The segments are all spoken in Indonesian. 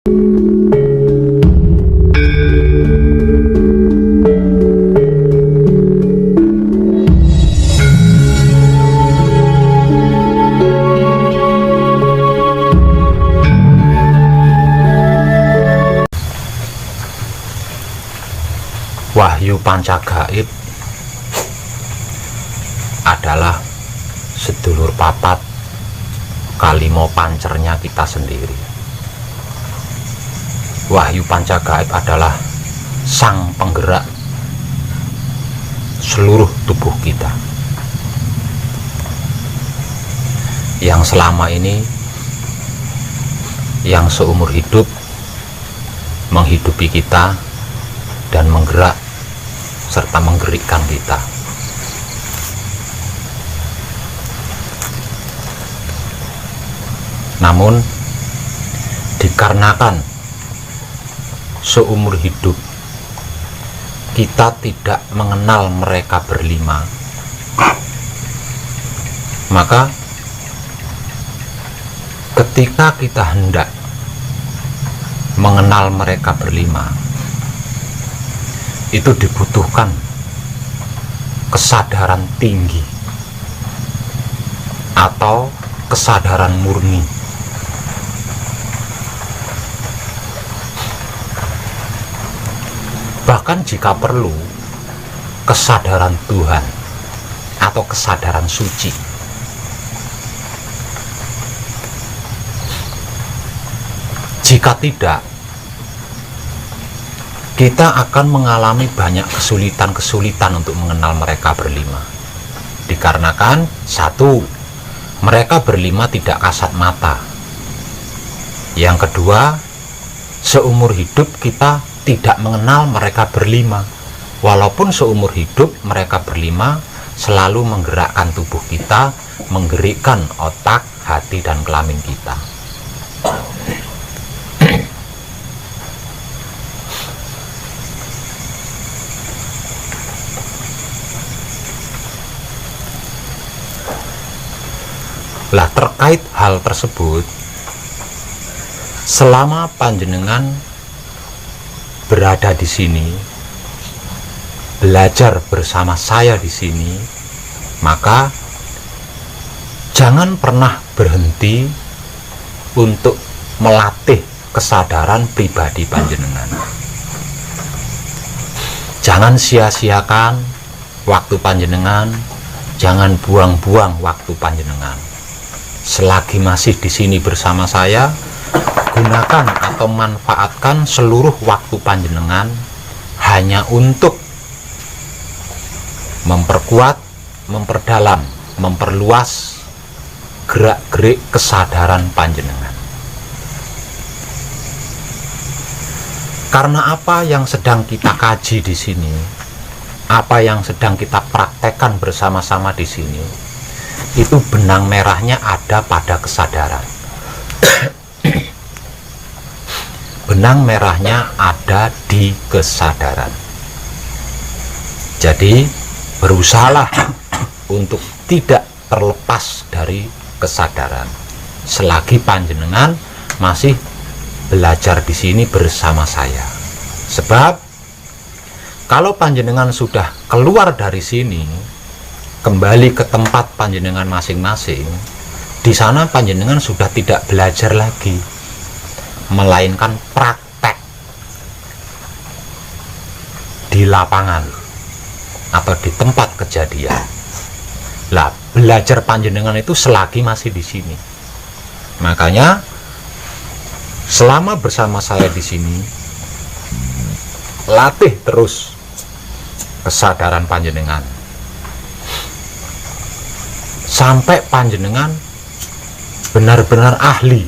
Wahyu Pancagaib adalah sedulur papat kalimo pancernya kita sendiri. Wahyu Pancagaib adalah sang penggerak seluruh tubuh kita yang selama ini, yang seumur hidup menghidupi kita dan menggerak serta menggerikkan kita. Namun dikarenakan seumur hidup kita tidak mengenal mereka berlima, maka ketika kita hendak mengenal mereka berlima, itu dibutuhkan kesadaran tinggi atau kesadaran murni. Bahkan jika perlu, kesadaran Tuhan atau kesadaran suci. Jika tidak, kita akan mengalami banyak kesulitan-kesulitan untuk mengenal mereka berlima. Dikarenakan satu, mereka berlima tidak kasat mata. Yang kedua, seumur hidup kita tidak mengenal mereka berlima. Walaupun seumur hidup mereka berlima selalu menggerakkan tubuh kita, menggerakkan otak, hati, dan kelamin kita. Lah terkait hal tersebut, selama panjenengan berada di sini, belajar bersama saya di sini, maka jangan pernah berhenti untuk melatih kesadaran pribadi panjenengan. Jangan sia-siakan waktu panjenengan, jangan buang-buang waktu panjenengan. Selagi masih di sini bersama saya, gunakan atau manfaatkan seluruh waktu panjenengan hanya untuk memperkuat, memperdalam, memperluas gerak-gerik kesadaran panjenengan. Karena apa yang sedang kita kaji di sini, apa yang sedang kita praktekkan bersama-sama di sini, itu benang merahnya ada pada kesadaran. Benang merahnya ada di kesadaran. Jadi berusahalah untuk tidak terlepas dari kesadaran selagi panjenengan masih belajar di sini bersama saya. Sebab kalau panjenengan sudah keluar dari sini, kembali ke tempat panjenengan masing-masing, di sana panjenengan sudah tidak belajar lagi, melainkan praktek di lapangan atau di tempat kejadian. Lah, belajar panjenengan itu selagi masih di sini. Makanya selama bersama saya di sini, latih terus kesadaran panjenengan sampai panjenengan benar-benar ahli,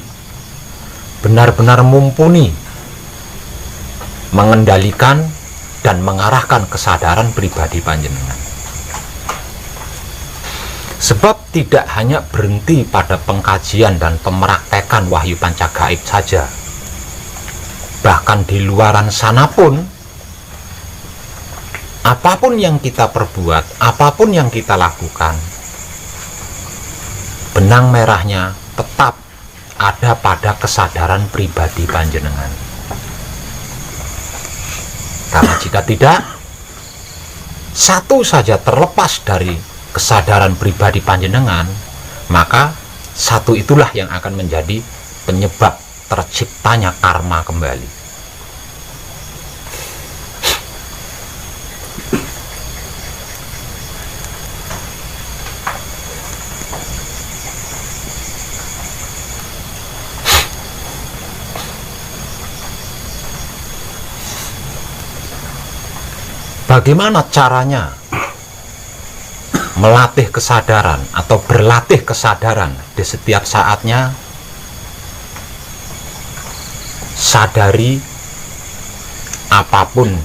benar-benar mumpuni mengendalikan dan mengarahkan kesadaran pribadi panjenengan. Sebab tidak hanya berhenti pada pengkajian dan pemraktekan Wahyu Pancagaib saja, bahkan di luaran sana pun, apapun yang kita perbuat, apapun yang kita lakukan, benang merahnya tetap ada pada kesadaran pribadi panjenengan. Karena jika tidak, satu saja terlepas dari kesadaran pribadi panjenengan, maka satu itulah yang akan menjadi penyebab terciptanya karma kembali. Bagaimana caranya melatih kesadaran atau berlatih kesadaran di setiap saatnya? Sadari apapun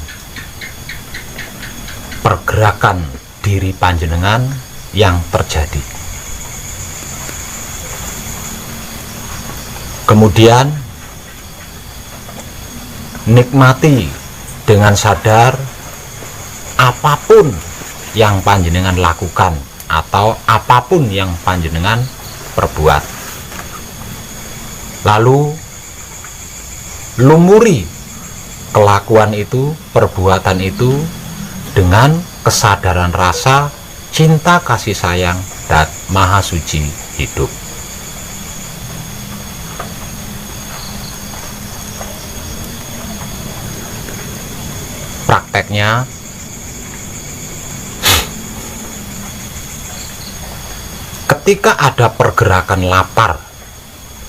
pergerakan diri panjenengan yang terjadi. Kemudian nikmati dengan sadar apapun yang panjenengan lakukan atau apapun yang panjenengan perbuat. Lalu lumuri kelakuan itu, perbuatan itu dengan kesadaran rasa cinta kasih sayang dan maha suci hidup. Prakteknya, ketika ada pergerakan lapar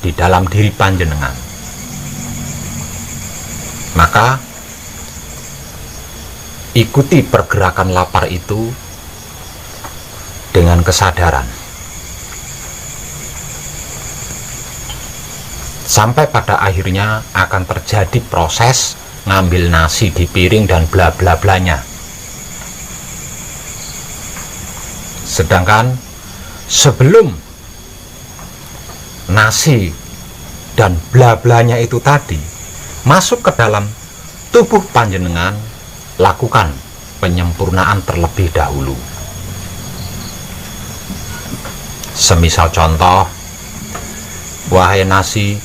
di dalam diri panjenengan, maka ikuti pergerakan lapar itu dengan kesadaran. Sampai pada akhirnya akan terjadi proses ngambil nasi di piring dan bla bla blanya. Sedangkan sebelum nasi dan bla blanya itu tadi masuk ke dalam tubuh panjenengan, lakukan penyempurnaan terlebih dahulu. Semisal contoh, wahai nasi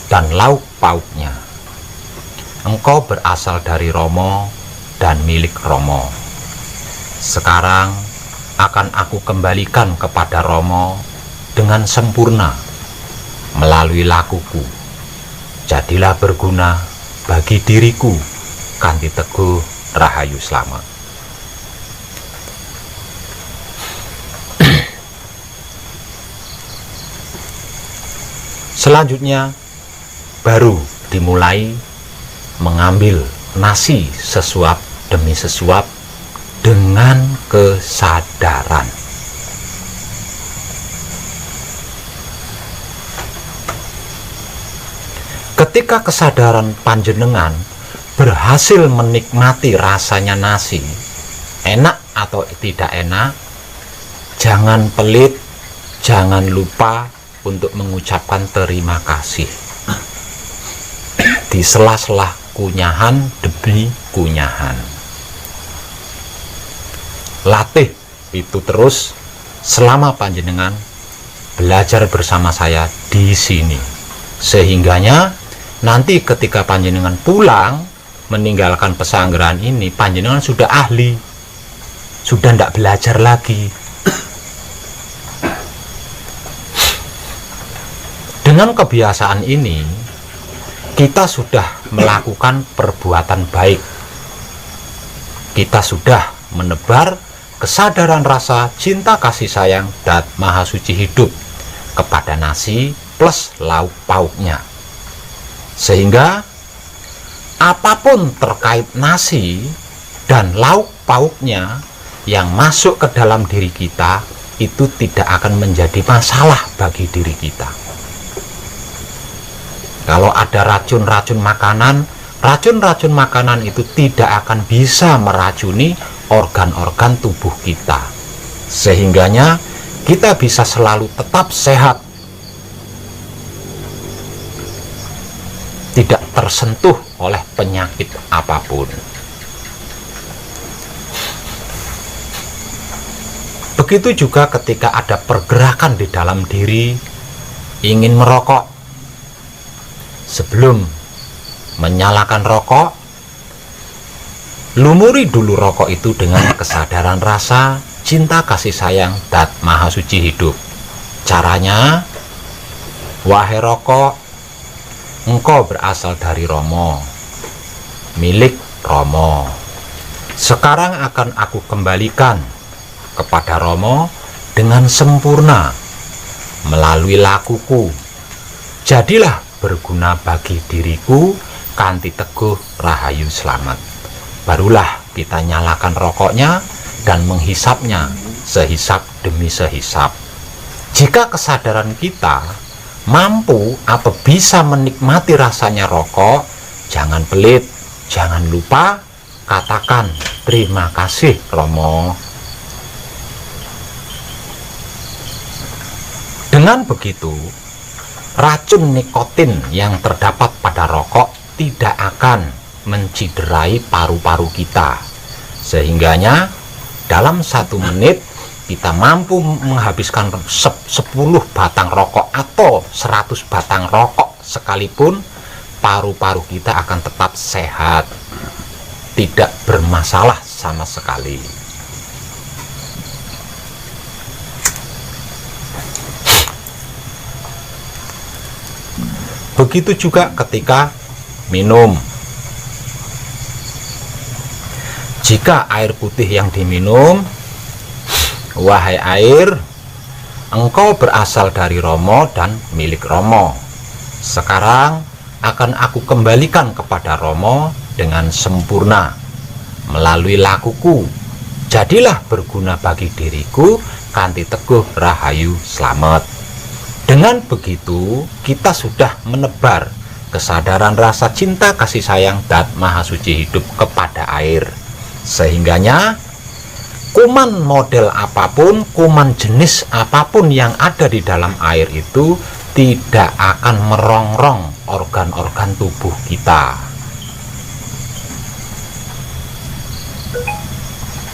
dan lauk pauknya, engkau berasal dari Romo dan milik Romo. Sekarang akan aku kembalikan kepada Romo dengan sempurna melalui lakuku. Jadilah berguna bagi diriku, kanthi teguh rahayu slamet. Selanjutnya baru dimulai mengambil nasi sesuap demi sesuap dengan kesadaran. Ketika kesadaran panjenengan berhasil menikmati rasanya nasi, enak atau tidak enak, jangan pelit, jangan lupa untuk mengucapkan terima kasih di sela-sela kunyahan demi kunyahan. Latih itu terus selama panjenengan belajar bersama saya di sini, sehingganya nanti ketika panjenengan pulang meninggalkan pesanggeran ini, panjenengan sudah ahli, sudah tidak belajar lagi. Dengan kebiasaan ini, kita sudah melakukan perbuatan baik. Kita sudah menebar kesadaran rasa cinta kasih sayang dan maha suci hidup kepada nasi plus lauk pauknya. Sehingga apapun terkait nasi dan lauk pauknya yang masuk ke dalam diri kita itu tidak akan menjadi masalah bagi diri kita. Kalau ada racun-racun makanan itu tidak akan bisa meracuni organ-organ tubuh kita. Sehingganya kita bisa selalu tetap sehat, tidak tersentuh oleh penyakit apapun. Begitu juga ketika ada pergerakan di dalam diri, ingin merokok, sebelum menyalakan rokok, lumuri dulu rokok itu dengan kesadaran rasa cinta kasih sayang Dat Maha Suci hidup. Caranya, wahai rokok, engkau berasal dari Romo, milik Romo. Sekarang akan aku kembalikan kepada Romo dengan sempurna melalui lakuku. Jadilah berguna bagi diriku, kanthi teguh rahayu selamat. Barulah kita nyalakan rokoknya dan menghisapnya sehisap demi sehisap. Jika kesadaran kita mampu atau bisa menikmati rasanya rokok, jangan pelit, jangan lupa katakan terima kasih Romo. Dengan begitu, racun nikotin yang terdapat pada rokok tidak akan menciderai paru-paru kita. Sehingganya dalam 1 menit kita mampu menghabiskan 10 batang rokok atau 100 batang rokok sekalipun, paru-paru kita akan tetap sehat, tidak bermasalah sama sekali. Begitu juga ketika minum. Jika air putih yang diminum, wahai air, engkau berasal dari Romo dan milik Romo. Sekarang akan aku kembalikan kepada Romo dengan sempurna melalui lakuku. Jadilah berguna bagi diriku, kanthi teguh rahayu selamat. Dengan begitu, kita sudah menebar kesadaran rasa cinta kasih sayang Dat Maha Suci hidup kepada air. Sehingganya kuman model apapun, kuman jenis apapun yang ada di dalam air itu tidak akan merongrong organ-organ tubuh kita.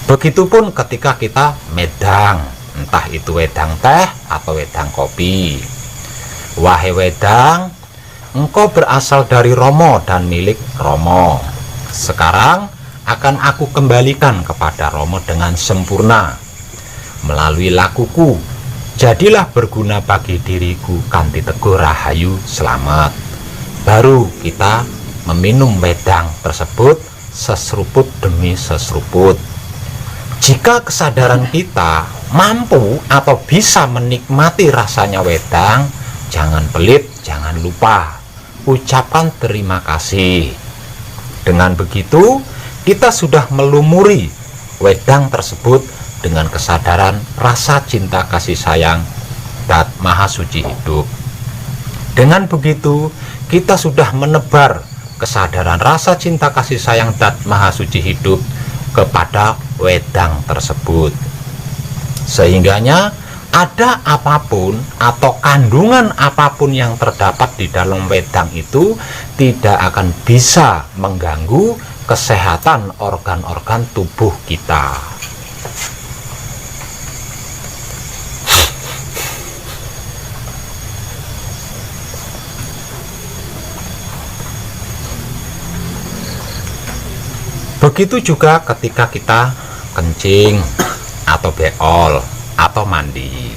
Begitupun ketika kita medang, entah itu wedang teh atau wedang kopi. Wahai wedang, engkau berasal dari Romo dan milik Romo. Sekarang akan aku kembalikan kepada Romo dengan sempurna melalui lakuku. Jadilah berguna bagi diriku, kanthi teguh rahayu selamat. Baru kita meminum wedang tersebut seseruput demi seseruput. Jika kesadaran kita mampu atau bisa menikmati rasanya wedang, jangan pelit, jangan lupa ucapan terima kasih. Dengan begitu, kita sudah melumuri wedang tersebut dengan kesadaran rasa cinta kasih sayang Dat Maha Suci hidup. Dengan begitu, kita sudah menebar kesadaran rasa cinta kasih sayang Dat Maha Suci hidup kepada wedang tersebut. Sehingganya ada apapun atau kandungan apapun yang terdapat di dalam wedang itu tidak akan bisa mengganggu kesehatan organ-organ tubuh kita. Begitu juga ketika kita kencing atau beol atau mandi.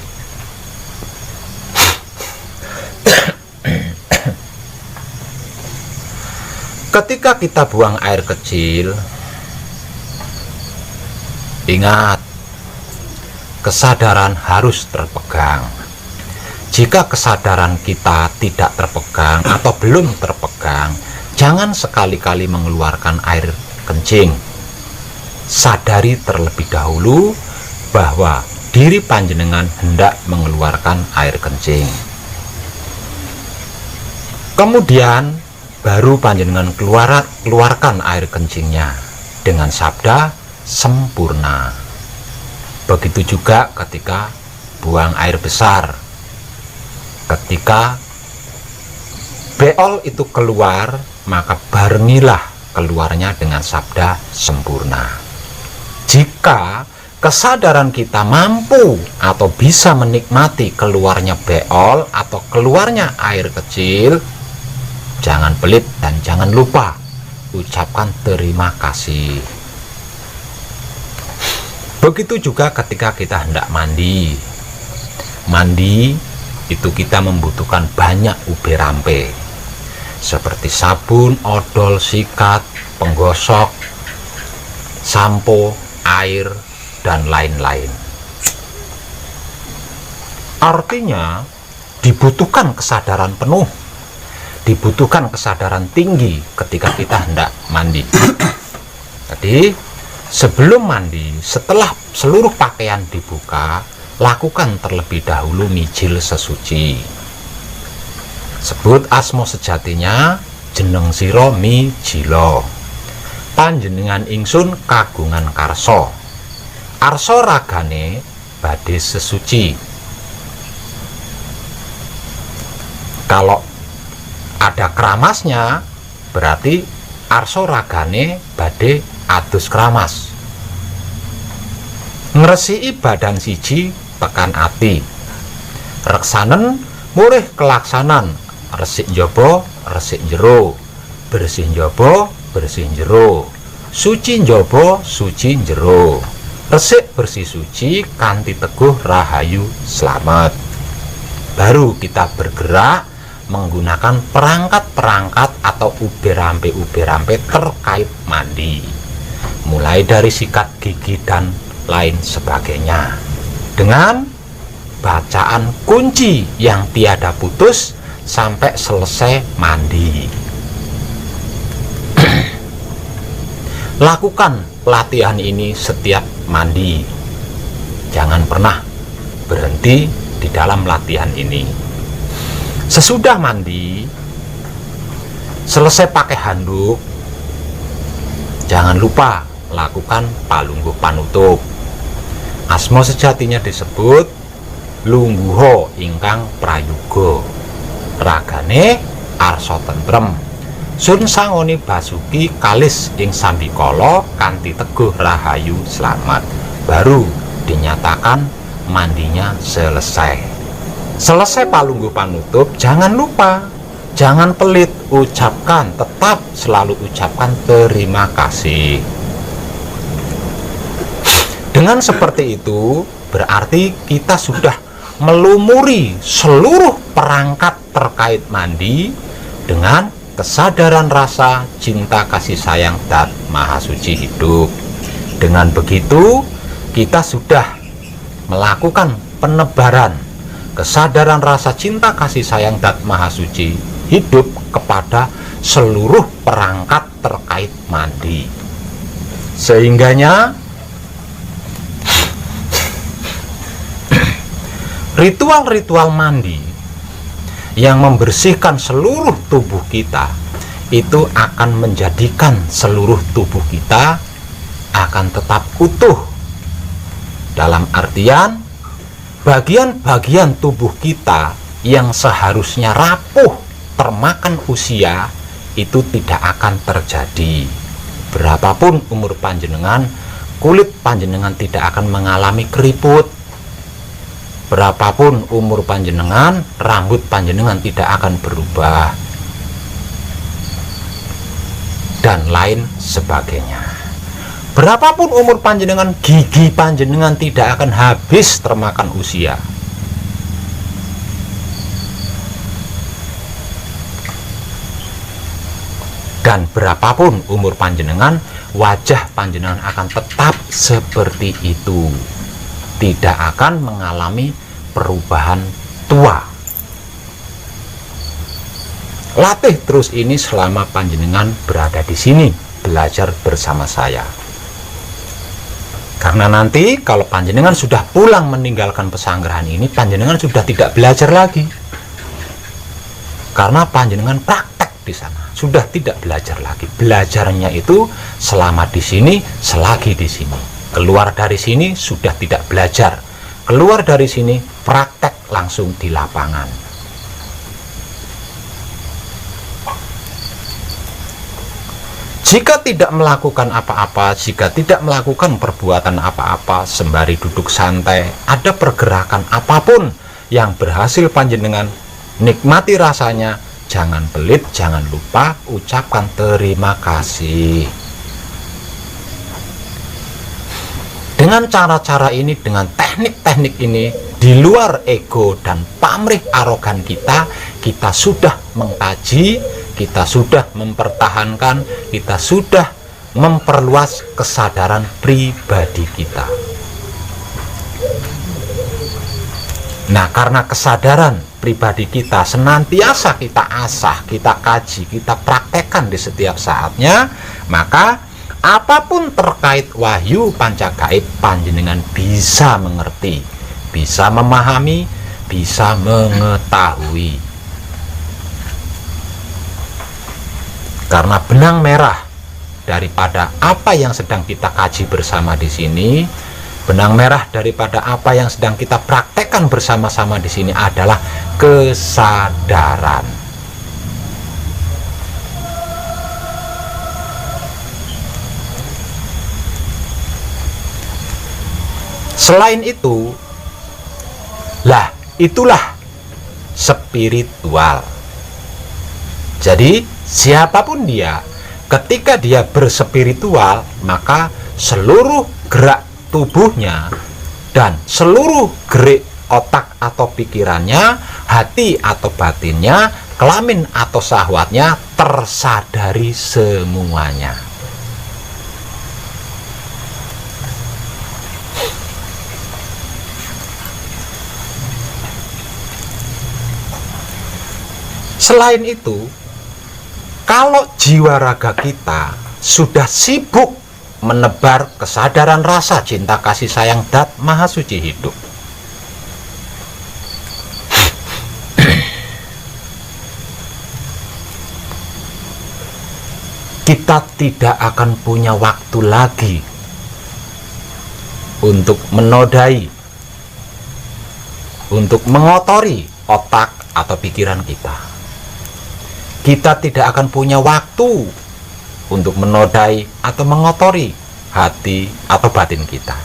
Ketika kita buang air kecil, ingat, kesadaran harus terpegang. Jika kesadaran kita tidak terpegang atau belum terpegang, jangan sekali-kali mengeluarkan air kencing. Sadari terlebih dahulu bahwa diri panjenengan hendak mengeluarkan air kencing. Kemudian baru panjenengan keluarkan air kencingnya dengan sabda sempurna. Begitu juga ketika buang air besar. Ketika beol itu keluar, maka barengilah keluarnya dengan sabda sempurna. Jika kesadaran kita mampu atau bisa menikmati keluarnya beol atau keluarnya air kecil, jangan pelit, dan jangan lupa ucapkan terima kasih. Begitu juga ketika kita hendak mandi. Mandi itu kita membutuhkan banyak ube rampe, seperti sabun, odol, sikat, penggosok, sampo, air, dan lain-lain. Artinya dibutuhkan kesadaran penuh, dibutuhkan kesadaran tinggi ketika kita hendak mandi. Jadi sebelum mandi, setelah seluruh pakaian dibuka, lakukan terlebih dahulu mijil sesuci. Sebut asmo sejatinya, jeneng siro mijilo. Panjenengan ingsun kagungan karso. Arso ragane badhe sesuci. Kalau ada keramasnya, berarti arso ragane badhe adus keramas. Ngresiki badan siji pekan ati. Reksanen murih kelaksanan, resik njaba, resik njero. Bersih njaba, bersih njero. Suci njaba, suci njero. Resik bersih suci kanthi teguh rahayu slamet. Baru kita bergerak menggunakan perangkat-perangkat atau ube rampe terkait mandi, mulai dari sikat gigi dan lain sebagainya, dengan bacaan kunci yang tiada putus sampai selesai mandi. Lakukan pelatihan ini setiap mandi, jangan pernah berhenti di dalam latihan ini. Sesudah mandi, selesai pakai handuk, jangan lupa lakukan palungguh panutup. Asma sejatinya disebut lungguha ingkang prayoga. Ragane arsa tentrem. Sun sangoni basuki kalis ing sambikala kanthi teguh rahayu slamet. Baru dinyatakan mandinya selesai. Selesai palungguh panutup, jangan lupa, jangan pelit, ucapkan, tetap selalu ucapkan terima kasih. Dengan seperti itu, berarti kita sudah melumuri seluruh perangkat terkait mandi dengan kesadaran rasa cinta kasih sayang Dat Maha Suci hidup. Dengan begitu, kita sudah melakukan penebaran kesadaran rasa cinta kasih sayang Dat Maha Suci hidup kepada seluruh perangkat terkait mandi. Sehingganya ritual-ritual mandi yang membersihkan seluruh tubuh kita itu akan menjadikan seluruh tubuh kita akan tetap utuh. Dalam artian, bagian-bagian tubuh kita yang seharusnya rapuh termakan usia itu tidak akan terjadi. Berapapun umur panjenengan, kulit panjenengan tidak akan mengalami keriput. Berapapun umur panjenengan, rambut panjenengan tidak akan berubah, dan lain sebagainya. Berapapun umur panjenengan, gigi panjenengan tidak akan habis termakan usia. Dan berapapun umur panjenengan, wajah panjenengan akan tetap seperti itu, tidak akan mengalami perubahan tua. Latih terus ini selama panjenengan berada di sini, belajar bersama saya. Karena nanti kalau panjenengan sudah pulang meninggalkan pesanggrahan ini, panjenengan sudah tidak belajar lagi. Karena panjenengan praktek di sana, sudah tidak belajar lagi. Belajarnya itu selama di sini, selagi di sini. Keluar dari sini sudah tidak belajar. Keluar dari sini praktek langsung di lapangan. Jika tidak melakukan apa-apa, jika tidak melakukan perbuatan apa-apa, sembari duduk santai, ada pergerakan apapun yang berhasil panjenengan nikmati rasanya, jangan pelit, jangan lupa ucapkan terima kasih. Dengan cara-cara ini, dengan teknik-teknik ini, di luar ego dan pamrih arogan kita, kita sudah mengkaji, kita sudah mempertahankan, kita sudah memperluas kesadaran pribadi kita. Nah, karena kesadaran pribadi kita senantiasa kita asah, kita kaji, kita praktekkan di setiap saatnya, maka apapun terkait wahyu pancagaib, panjenengan bisa mengerti, bisa memahami, bisa mengetahui. Karena benang merah daripada apa yang sedang kita kaji bersama di sini, benang merah daripada apa yang sedang kita praktekkan bersama-sama di sini adalah kesadaran. Selain itu, itulah spiritual. Jadi siapapun dia, ketika dia berspiritual, maka seluruh gerak tubuhnya dan seluruh gerak otak atau pikirannya, hati atau batinnya, kelamin atau syahwatnya tersadari semuanya. Selain itu, kalau jiwa raga kita sudah sibuk menebar kesadaran rasa cinta kasih sayang dat maha suci hidup, kita tidak akan punya waktu lagi untuk menodai, untuk mengotori otak atau pikiran kita. Kita tidak akan punya waktu untuk menodai atau mengotori hati atau batin kita.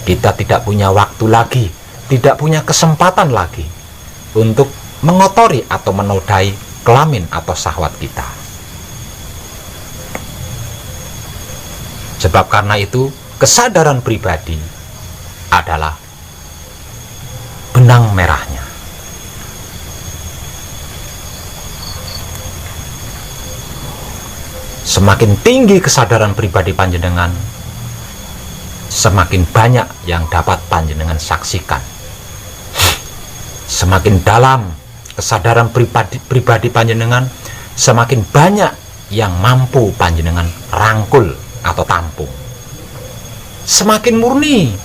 Kita tidak punya waktu lagi, tidak punya kesempatan lagi untuk mengotori atau menodai kelamin atau syahwat kita. Sebab karena itu, kesadaran pribadi adalah benang merahnya. Semakin tinggi kesadaran pribadi panjenengan, semakin banyak yang dapat panjenengan saksikan. Semakin dalam kesadaran pribadi panjenengan, semakin banyak yang mampu panjenengan rangkul atau tampung. Semakin murni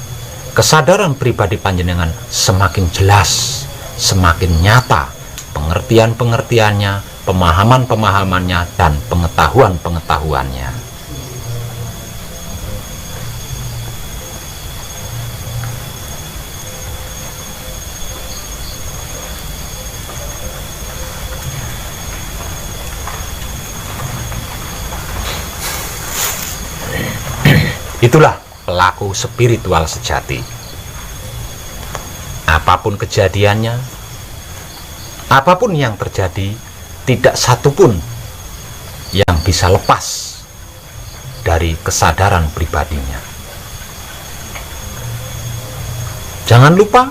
kesadaran pribadi panjenengan, semakin jelas, semakin nyata pengertian-pengertiannya, pemahaman-pemahamannya, dan pengetahuan-pengetahuannya. Itulah pelaku spiritual sejati. Apapun kejadiannya, apapun yang terjadi, tidak satupun yang bisa lepas dari kesadaran pribadinya. Jangan lupa,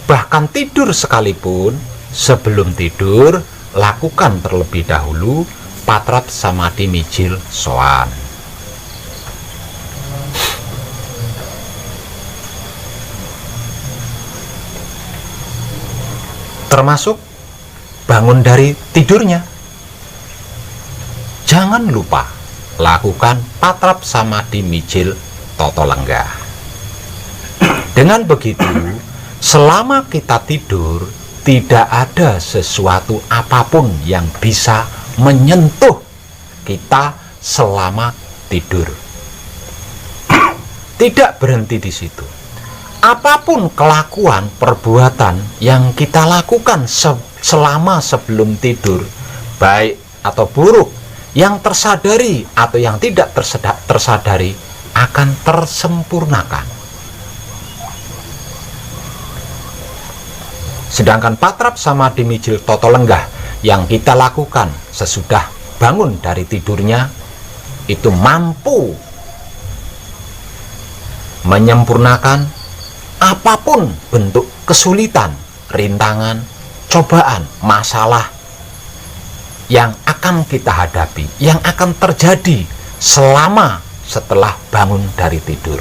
bahkan tidur sekalipun, sebelum tidur, lakukan terlebih dahulu patrap samadhi mijil soan. Termasuk bangun dari tidurnya, jangan lupa lakukan patrap samadhi mijil toto lenggah. Dengan begitu, selama kita tidur, tidak ada sesuatu apapun yang bisa menyentuh kita selama tidur. Tidak berhenti di situ. Apapun kelakuan, perbuatan yang kita lakukan selama sebelum tidur, baik atau buruk, yang tersadari atau yang tidak tersadari, akan tersempurnakan. Sedangkan patrap samadhi mijil toto lenggah yang kita lakukan sesudah bangun dari tidurnya itu mampu menyempurnakan apapun bentuk kesulitan, rintangan, cobaan, masalah yang akan kita hadapi, yang akan terjadi selama setelah bangun dari tidur.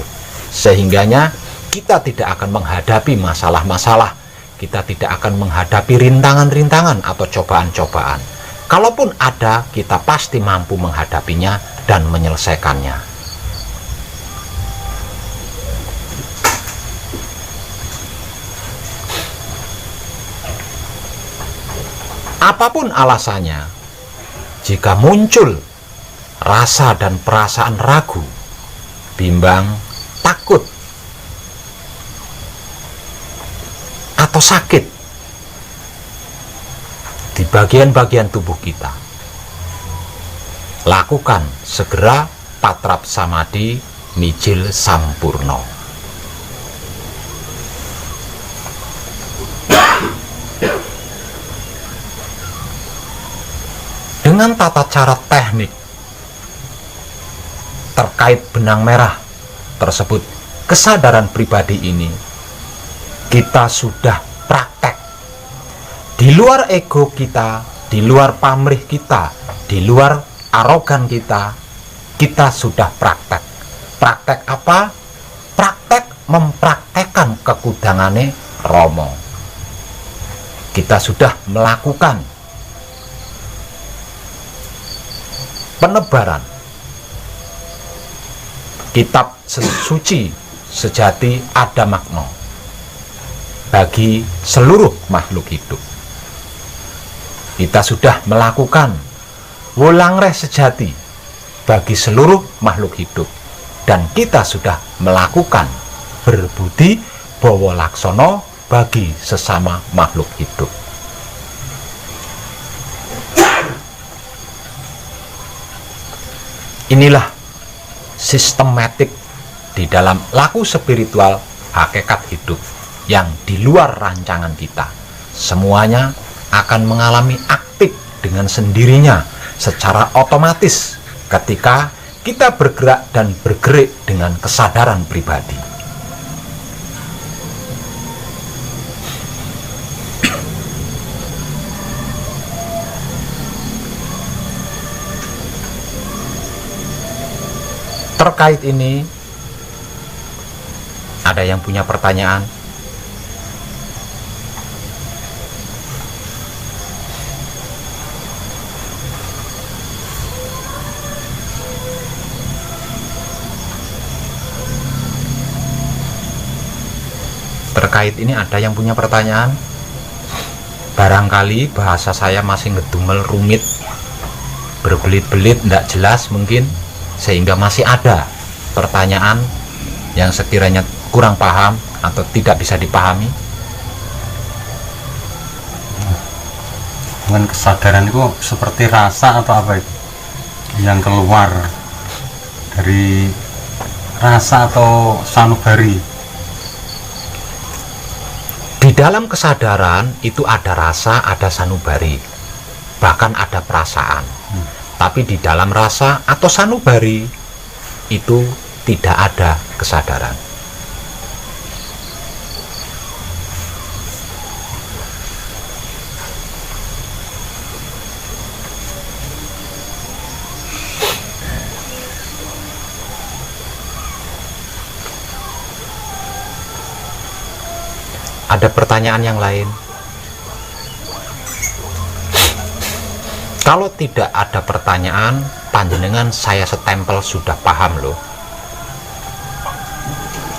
Sehingganya kita tidak akan menghadapi masalah-masalah, kita tidak akan menghadapi rintangan-rintangan atau cobaan-cobaan. Kalaupun ada, kita pasti mampu menghadapinya dan menyelesaikannya. Apapun alasannya, jika muncul rasa dan perasaan ragu, bimbang, takut, atau sakit di bagian-bagian tubuh kita, lakukan segera patrap samadhi mijil sampurno. Dengan tata cara teknik terkait benang merah tersebut, kesadaran pribadi ini kita sudah praktek. Di luar ego kita, di luar pamrih kita, di luar arogan kita, kita sudah praktek. Praktek apa? Praktek mempraktekkan kekudangane Romo. Kita sudah melakukan penebaran kitab suci sejati ada makna bagi seluruh makhluk hidup. Kita sudah melakukan wulangreh sejati bagi seluruh makhluk hidup, dan kita sudah melakukan berbudi bawa laksono bagi sesama makhluk hidup. Inilah sistematik di dalam laku spiritual hakikat hidup yang di luar rancangan kita. Semuanya akan mengalami aktif dengan sendirinya secara otomatis ketika kita bergerak dan bergerik dengan kesadaran pribadi. Terkait ini, ada yang punya pertanyaan? Terkait ini ada yang punya pertanyaan? Barangkali bahasa saya masih ngedumel, rumit, berbelit-belit, tidak jelas mungkin, sehingga masih ada pertanyaan yang sekiranya kurang paham atau tidak bisa dipahami. Dengan kesadaran itu seperti rasa atau apa itu yang keluar dari rasa atau sanubari? Di dalam kesadaran itu ada rasa, ada sanubari, bahkan ada perasaan. Tapi di dalam rasa atau sanubari itu tidak ada kesadaran. Ada pertanyaan yang lain? Kalau tidak ada pertanyaan, panjenengan saya setempel sudah paham loh.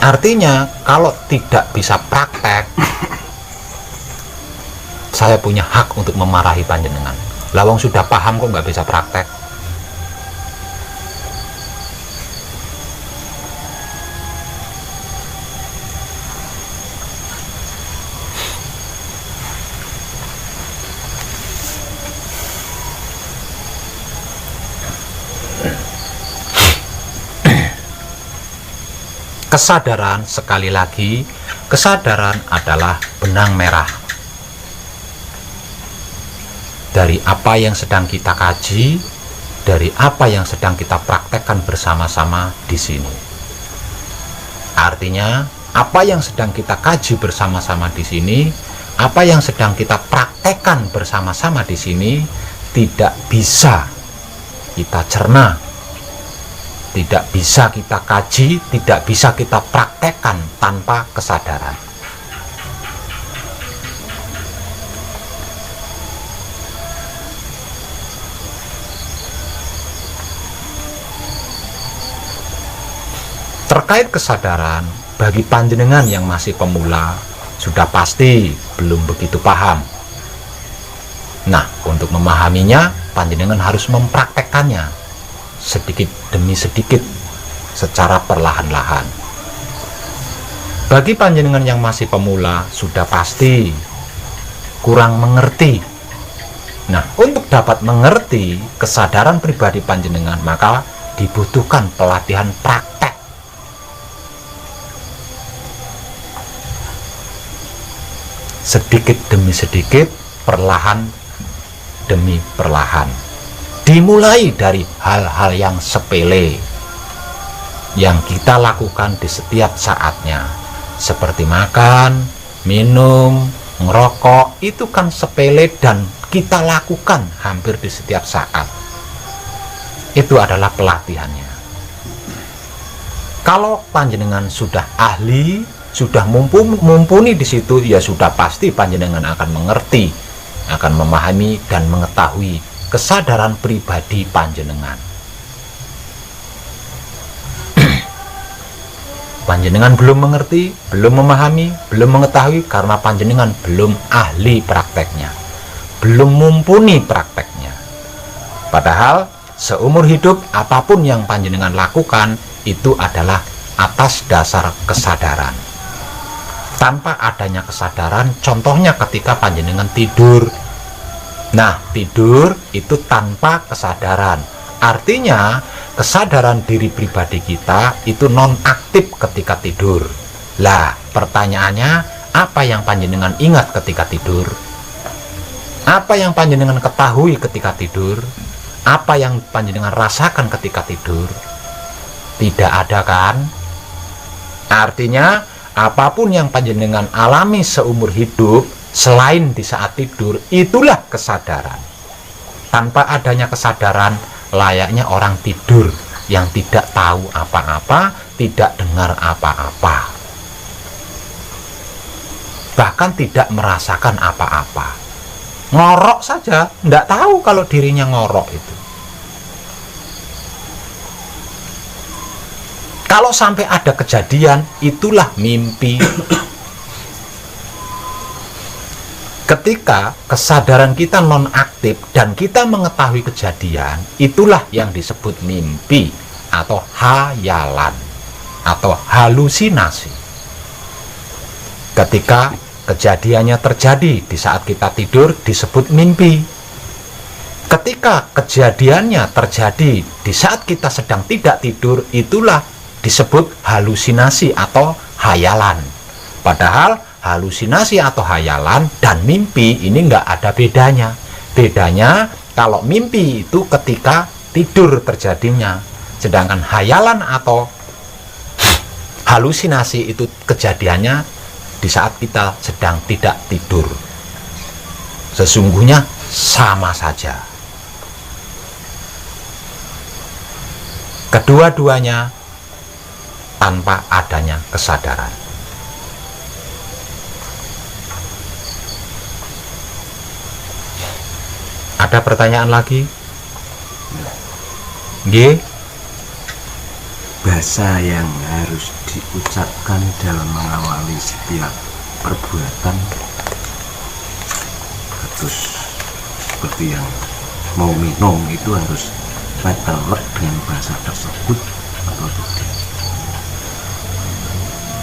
Artinya kalau tidak bisa praktek, saya punya hak untuk memarahi panjenengan. Lawang sudah paham kok nggak bisa praktek. Kesadaran, sekali lagi, kesadaran adalah benang merah dari apa yang sedang kita kaji, dari apa yang sedang kita praktekkan bersama-sama di sini. Artinya, apa yang sedang kita kaji bersama-sama di sini, apa yang sedang kita praktekkan bersama-sama di sini tidak bisa kita cerna, tidak bisa kita kaji, tidak bisa kita praktekkan tanpa kesadaran. Terkait kesadaran, bagi panjenengan yang masih pemula, sudah pasti belum begitu paham. Nah, untuk memahaminya, panjenengan harus mempraktekkannya sedikit demi sedikit, secara perlahan-lahan. Bagi panjenengan yang masih pemula, sudah pasti kurang mengerti. Nah, untuk dapat mengerti kesadaran pribadi panjenengan, maka dibutuhkan pelatihan praktek. Sedikit demi sedikit, perlahan demi perlahan. Dimulai dari hal-hal yang sepele yang kita lakukan di setiap saatnya, seperti makan, minum, ngerokok. Itu kan sepele dan kita lakukan hampir di setiap saat. Itu adalah pelatihannya. Kalau panjenengan sudah ahli, sudah mumpuni di situ, ya sudah pasti panjenengan akan mengerti, akan memahami dan mengetahui kesadaran pribadi panjenengan. Panjenengan belum mengerti, belum memahami, belum mengetahui karena panjenengan belum ahli prakteknya, belum mumpuni prakteknya. Padahal seumur hidup apapun yang panjenengan lakukan itu adalah atas dasar kesadaran. Tanpa adanya kesadaran, contohnya ketika panjenengan tidur. Nah, tidur itu tanpa kesadaran. Artinya, kesadaran diri pribadi kita itu non-aktif ketika tidur. Lah, pertanyaannya, apa yang panjenengan ingat ketika tidur? Apa yang panjenengan ketahui ketika tidur? Apa yang panjenengan rasakan ketika tidur? Tidak ada kan? Artinya, apapun yang panjenengan alami seumur hidup selain di saat tidur, itulah kesadaran. Tanpa adanya kesadaran, layaknya orang tidur yang tidak tahu apa-apa, tidak dengar apa-apa, bahkan tidak merasakan apa-apa. Ngorok saja, tidak tahu kalau dirinya ngorok itu. Kalau sampai ada kejadian, itulah mimpi. Ketika kesadaran kita nonaktif dan kita mengetahui kejadian, itulah yang disebut mimpi atau hayalan atau halusinasi. Ketika kejadiannya terjadi di saat kita tidur, disebut mimpi. Ketika kejadiannya terjadi di saat kita sedang tidak tidur, itulah disebut halusinasi atau hayalan. Padahal halusinasi atau hayalan dan mimpi ini nggak ada bedanya. Bedanya kalau mimpi itu ketika tidur terjadinya, sedangkan hayalan atau halusinasi itu kejadiannya di saat kita sedang tidak tidur. Sesungguhnya sama saja. Kedua-duanya tanpa adanya kesadaran. Ada pertanyaan lagi? G? Bahasa yang harus diucapkan dalam mengawali setiap perbuatan, terus seperti yang mau minum itu harus telek dengan bahasa tersebut atau tidak?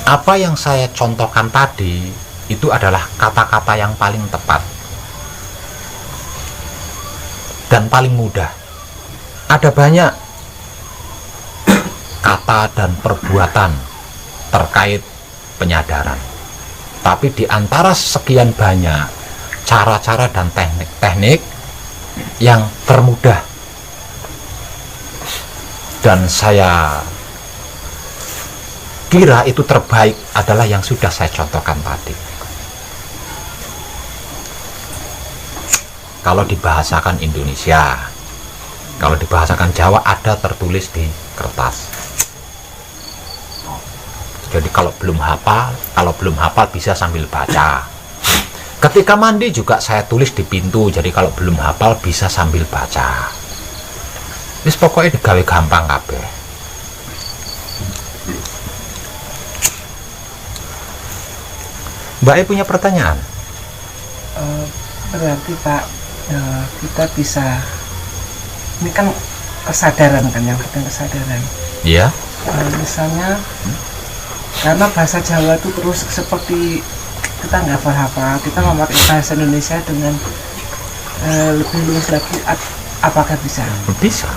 Apa yang saya contohkan tadi itu adalah kata-kata yang paling tepat dan paling mudah. Ada banyak kata dan perbuatan terkait penyadaran, tapi di antara sekian banyak cara-cara dan teknik-teknik yang termudah, dan saya kira itu terbaik adalah yang sudah saya contohkan tadi. Kalau dibahasakan Indonesia, kalau dibahasakan Jawa ada tertulis di kertas. Jadi kalau belum hafal bisa sambil baca. Ketika mandi juga saya tulis di pintu, jadi kalau belum hafal bisa sambil baca. Wis pokoknya digawe gampang kabeh. Mbak E punya pertanyaan? Berarti Pak, kita bisa, ini kan kesadaran kan, yang penting kesadaran. Iya. Misalnya karena bahasa Jawa itu terus seperti kita nggak hafal, kita memakai bahasa Indonesia dengan lebih luas lagi, apakah bisa? Bisa.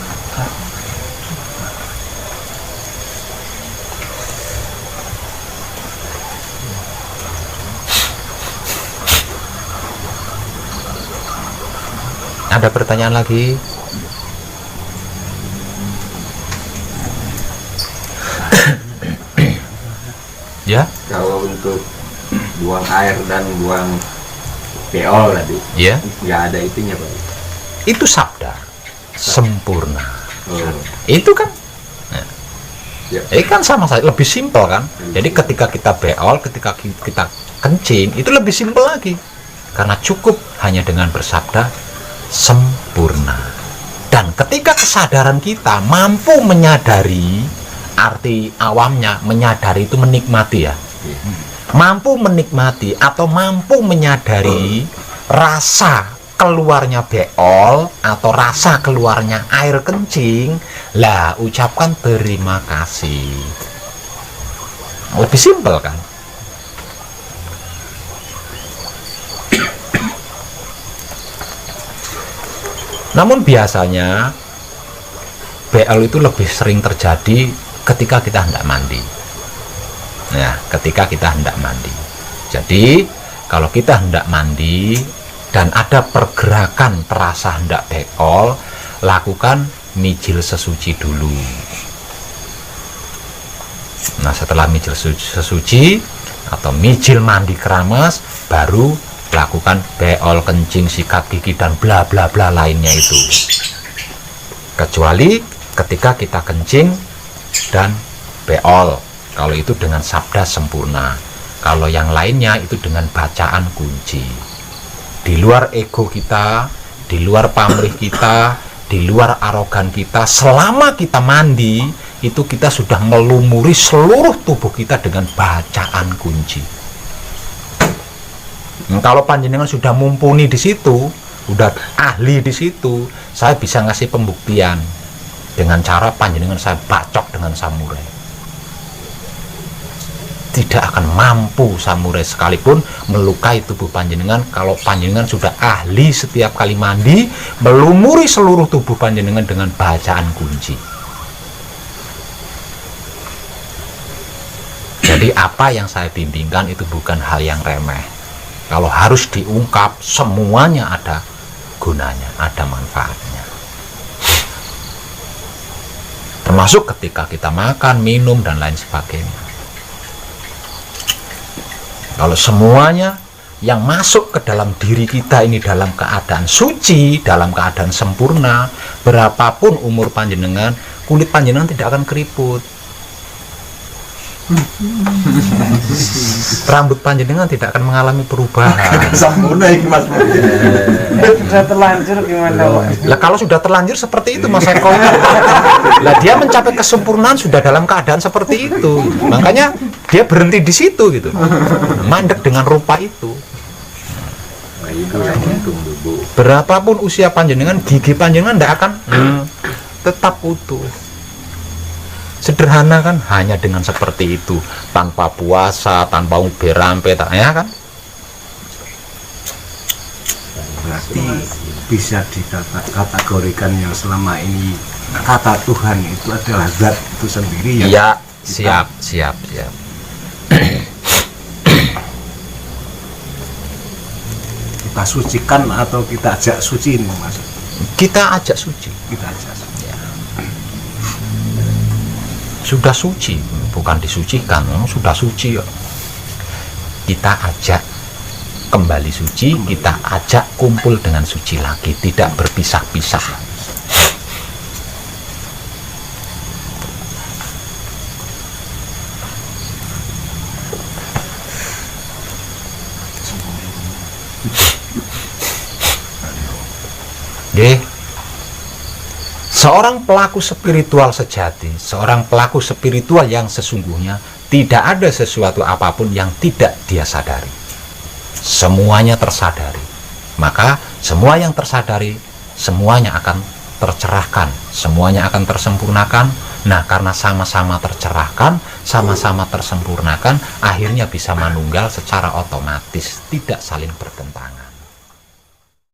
Ada pertanyaan lagi? Ya? Kalau untuk buang air dan buang beol tadi, Ya. nggak ada itunya Pak. Itu sabda sempurna. Oh. Itu kan, Ya. kan sama saja, lebih simpel kan. Jadi ketika kita beol, ketika kita kencing, itu lebih simpel lagi, karena cukup hanya dengan bersabda sempurna. Dan ketika kesadaran kita mampu menyadari, arti awamnya menyadari itu menikmati ya, mampu menikmati atau mampu menyadari rasa keluarnya beol atau rasa keluarnya air kencing, lah ucapkan terima kasih. Lebih simpel kan? Namun biasanya BL itu lebih sering terjadi ketika kita hendak mandi. Nah, ketika kita hendak mandi. Jadi, kalau kita hendak mandi dan ada pergerakan terasa hendak BL, lakukan mijil sesuci dulu. Nah, setelah mijil sesuci atau mijil mandi keramas, baru lakukan beol, kencing, sikat gigi, dan bla bla bla lainnya itu. Kecuali ketika kita kencing dan beol, kalau itu dengan sabda sempurna. Kalau yang lainnya itu dengan bacaan kunci. Di luar ego kita, di luar pamrih kita, di luar arogan kita, selama kita mandi, itu kita sudah melumuri seluruh tubuh kita dengan bacaan kunci. Kalau panjenengan sudah mumpuni di situ, udah ahli di situ, saya bisa ngasih pembuktian dengan cara panjenengan saya bacok dengan samurai. Tidak akan mampu samurai sekalipun melukai tubuh panjenengan kalau panjenengan sudah ahli setiap kali mandi melumuri seluruh tubuh panjenengan dengan bacaan kunci. Jadi apa yang saya bimbingkan itu bukan hal yang remeh. Kalau harus diungkap, semuanya ada gunanya, ada manfaatnya. Termasuk ketika kita makan, minum, dan lain sebagainya. Kalau semuanya yang masuk ke dalam diri kita ini dalam keadaan suci, dalam keadaan sempurna, berapapun umur panjenengan, kulit panjenengan tidak akan keriput. Rambut panjenengan tidak akan mengalami perubahan. Sempurna ini Mas. Sudah terlanjur gimana Pak? Lah kalau sudah terlanjur seperti itu Mas Eko, lah dia mencapai kesempurnaan sudah dalam keadaan seperti itu. Makanya dia berhenti di situ gitu. Mandek dengan rupa itu. Nah, itu yang untung Bu. Berapapun usia panjenengan, gigi panjenengan tidak akan tetap utuh. Sederhana kan, hanya dengan seperti itu, tanpa puasa, tanpa berampe, ya kan? Berarti bisa dikategorikan yang selama ini kata Tuhan itu adalah zat itu sendiri yang Iya, siap. kita sucikan atau kita ajak suci ini Mas. Kita ajak suci. Kita aja. Sudah suci, bukan disucikan, sudah suci. Kita ajak kembali suci, kita ajak kumpul dengan suci lagi, tidak berpisah-pisah. Seorang pelaku spiritual sejati, seorang pelaku spiritual yang sesungguhnya, tidak ada sesuatu apapun yang tidak dia sadari. Semuanya tersadari. Maka semua yang tersadari, semuanya akan tercerahkan, semuanya akan tersempurnakan. Nah, karena sama-sama tercerahkan, sama-sama tersempurnakan, akhirnya bisa manunggal secara otomatis, tidak saling bertentangan.